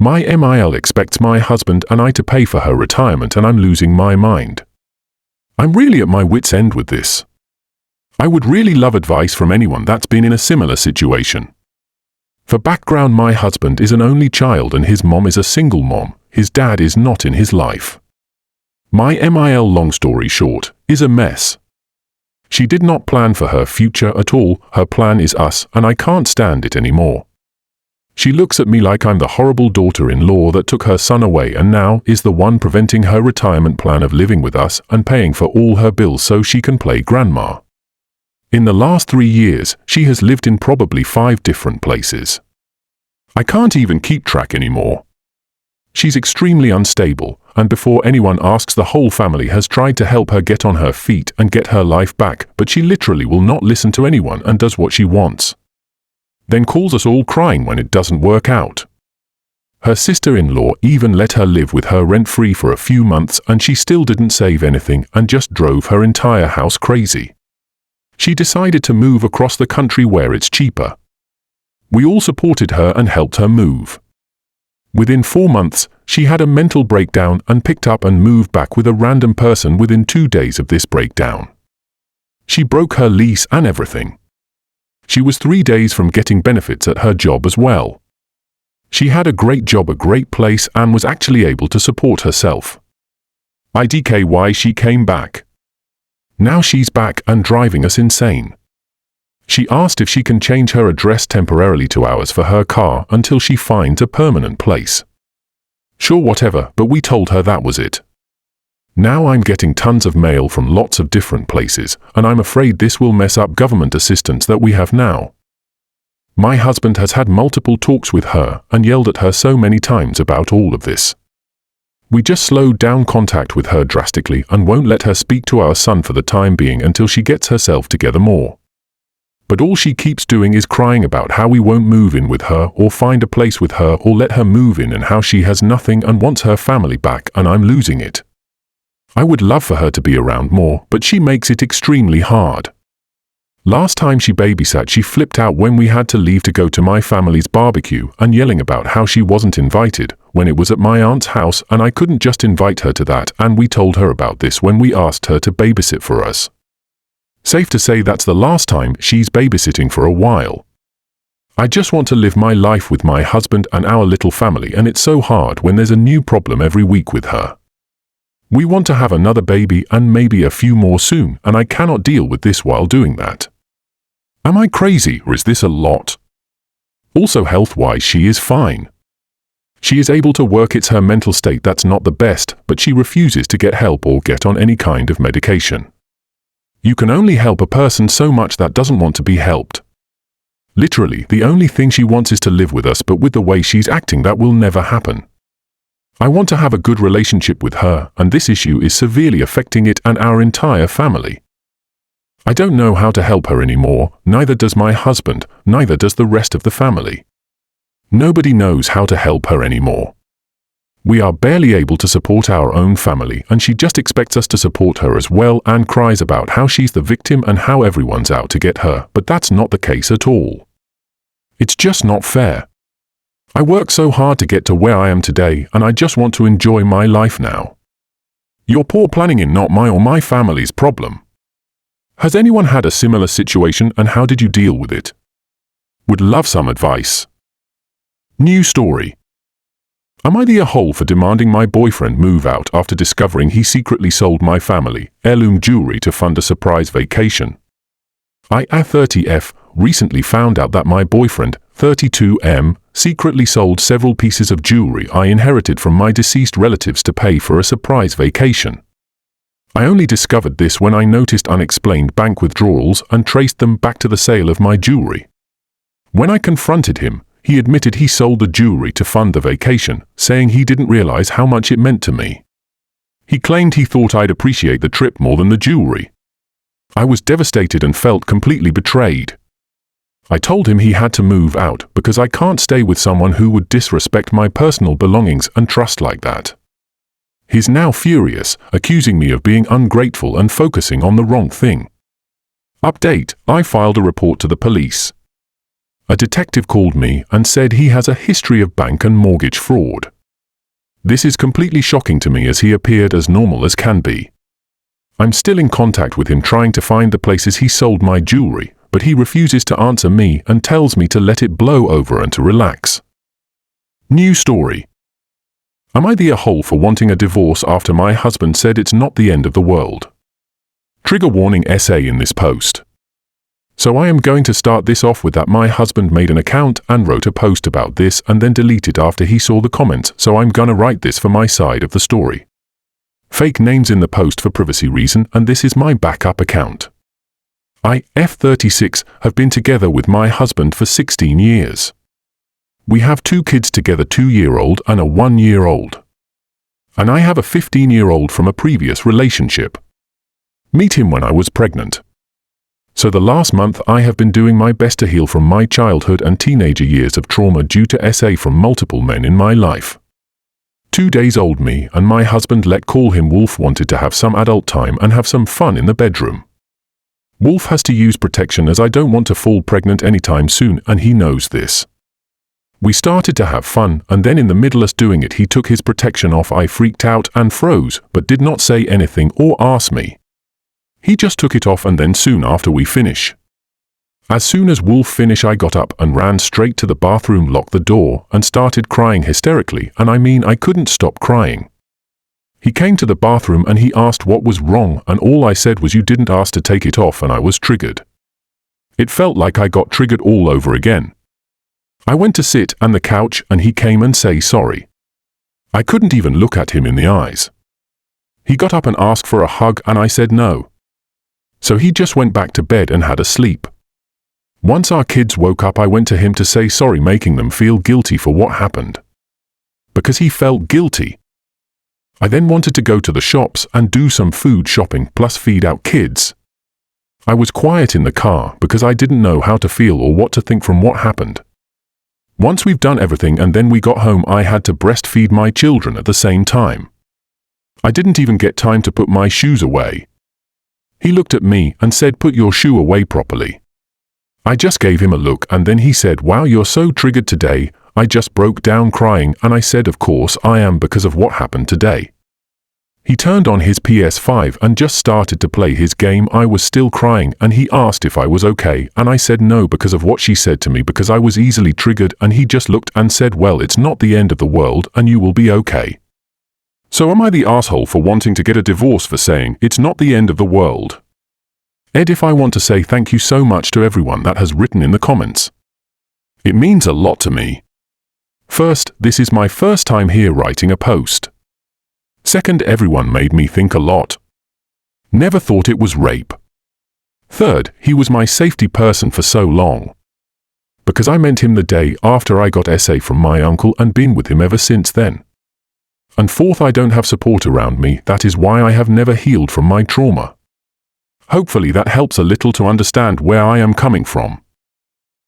My MIL expects my husband and I to pay for her retirement, and I'm losing my mind. I'm really at my wit's end with this. I would really love advice from anyone that's been in a similar situation. For background, my husband is an only child and his mom is a single mom. His dad is not in his life. My MIL, long story short, is a mess. She did not plan for her future at all. Her plan is us, and I can't stand it anymore. She looks at me like I'm the horrible daughter-in-law that took her son away and now is the one preventing her retirement plan of living with us and paying for all her bills so she can play grandma. In the last 3 years, she has lived in probably 5 different places. I can't even keep track anymore. She's extremely unstable, and before anyone asks, the whole family has tried to help her get on her feet and get her life back, but she literally will not listen to anyone and does what she wants. Then calls us all crying when it doesn't work out. Her sister-in-law even let her live with her rent-free for a few months, and she still didn't save anything and just drove her entire house crazy. She decided to move across the country where it's cheaper. We all supported her and helped her move. Within 4 months, she had a mental breakdown and picked up and moved back with a random person within 2 days of this breakdown. She broke her lease and everything. She was 3 days from getting benefits at her job as well. She had a great job, a great place, and was actually able to support herself. IDKY, she came back. Now she's back and driving us insane. She asked if she can change her address temporarily to ours for her car until she finds a permanent place. Sure, whatever, but we told her that was it. Now I'm getting tons of mail from lots of different places, and I'm afraid this will mess up government assistance that we have now. My husband has had multiple talks with her and yelled at her so many times about all of this. We just slowed down contact with her drastically and won't let her speak to our son for the time being until she gets herself together more. But all she keeps doing is crying about how we won't move in with her or find a place with her or let her move in, and how she has nothing and wants her family back, and I'm losing it. I would love for her to be around more, but she makes it extremely hard. Last time she babysat, she flipped out when we had to leave to go to my family's barbecue and yelling about how she wasn't invited when it was at my aunt's house, and I couldn't just invite her to that, and we told her about this when we asked her to babysit for us. Safe to say that's the last time she's babysitting for a while. I just want to live my life with my husband and our little family, and it's so hard when there's a new problem every week with her. We want to have another baby and maybe a few more soon, and I cannot deal with this while doing that. Am I crazy, or is this a lot? Also, health-wise, she is fine. She is able to work. It's her mental state that's not the best, but she refuses to get help or get on any kind of medication. You can only help a person so much that doesn't want to be helped. Literally, the only thing she wants is to live with us, but with the way she's acting, that will never happen. I want to have a good relationship with her, and this issue is severely affecting it and our entire family. I don't know how to help her anymore, neither does my husband, neither does the rest of the family. Nobody knows how to help her anymore. We are barely able to support our own family, and she just expects us to support her as well and cries about how she's the victim and how everyone's out to get her, but that's not the case at all. It's just not fair. I worked so hard to get to where I am today, and I just want to enjoy my life now. Your poor planning is not my or my family's problem. Has anyone had a similar situation, and how did you deal with it? Would love some advice. New story. Am I the a-hole for demanding my boyfriend move out after discovering he secretly sold my family heirloom jewelry to fund a surprise vacation? I, 30F, recently found out that my boyfriend, 32M, secretly sold several pieces of jewelry I inherited from my deceased relatives to pay for a surprise vacation. I only discovered this when I noticed unexplained bank withdrawals and traced them back to the sale of my jewelry. When I confronted him, he admitted he sold the jewelry to fund the vacation, saying he didn't realize how much it meant to me. He claimed he thought I'd appreciate the trip more than the jewelry. I was devastated and felt completely betrayed. I told him he had to move out because I can't stay with someone who would disrespect my personal belongings and trust like that. He's now furious, accusing me of being ungrateful and focusing on the wrong thing. Update: I filed a report to the police. A detective called me and said he has a history of bank and mortgage fraud. This is completely shocking to me as he appeared as normal as can be. I'm still in contact with him trying to find the places he sold my jewelry, but he refuses to answer me and tells me to let it blow over and to relax. New story. Am I the a-hole for wanting a divorce after my husband said it's not the end of the world? Trigger warning essay in this post. So I am going to start this off with that my husband made an account and wrote a post about this and then deleted after he saw the comments, so I'm gonna write this for my side of the story. Fake names in the post for privacy reason, and this is my backup account. I, F36, have been together with my husband for 16 years. We have 2 kids together, 2-year-old and a 1-year-old. And I have a 15-year-old from a previous relationship. Meet him when I was pregnant. So the last month I have been doing my best to heal from my childhood and teenager years of trauma due to SA from multiple men in my life. 2 days old me and my husband, let call him Wolf, wanted to have some adult time and have some fun in the bedroom. Wolf has to use protection as I don't want to fall pregnant anytime soon, and he knows this. We started to have fun, and then in the middle us doing it he took his protection off. I freaked out and froze, but did not say anything or ask me. He just took it off, and then soon after we finish. As soon as Wolf finish, I got up and ran straight to the bathroom, locked the door, and started crying hysterically, and I mean I couldn't stop crying. He came to the bathroom and he asked what was wrong, and all I said was, "You didn't ask to take it off," and I was triggered. It felt like I got triggered all over again. I went to sit on the couch and he came and say sorry. I couldn't even look at him in the eyes. He got up and asked for a hug and I said no. So he just went back to bed and had a sleep. Once our kids woke up, I went to him to say sorry, making them feel guilty for what happened. Because he felt guilty. I then wanted to go to the shops and do some food shopping plus feed our kids. I was quiet in the car because I didn't know how to feel or what to think from what happened. Once we've done everything and then we got home, I had to breastfeed my children at the same time. I didn't even get time to put my shoes away. He looked at me and said, "Put your shoe away properly." I just gave him a look and then he said, "Wow, you're so triggered today." I just broke down crying and I said, "Of course I am, because of what happened today." He turned on his PS5 and just started to play his game. I was still crying and he asked if I was okay and I said no because of what she said to me, because I was easily triggered, and he just looked and said, "Well, it's not the end of the world and you will be okay." So am I the asshole for wanting to get a divorce for saying it's not the end of the world? Ed, if I want to say thank you so much to everyone that has written in the comments. It means a lot to me. First, this is my first time here writing a post. Second, everyone made me think a lot. Never thought it was rape. Third, he was my safety person for so long. Because I met him the day after I got SA from my uncle and been with him ever since then. And fourth, I don't have support around me. That is why I have never healed from my trauma. Hopefully that helps a little to understand where I am coming from.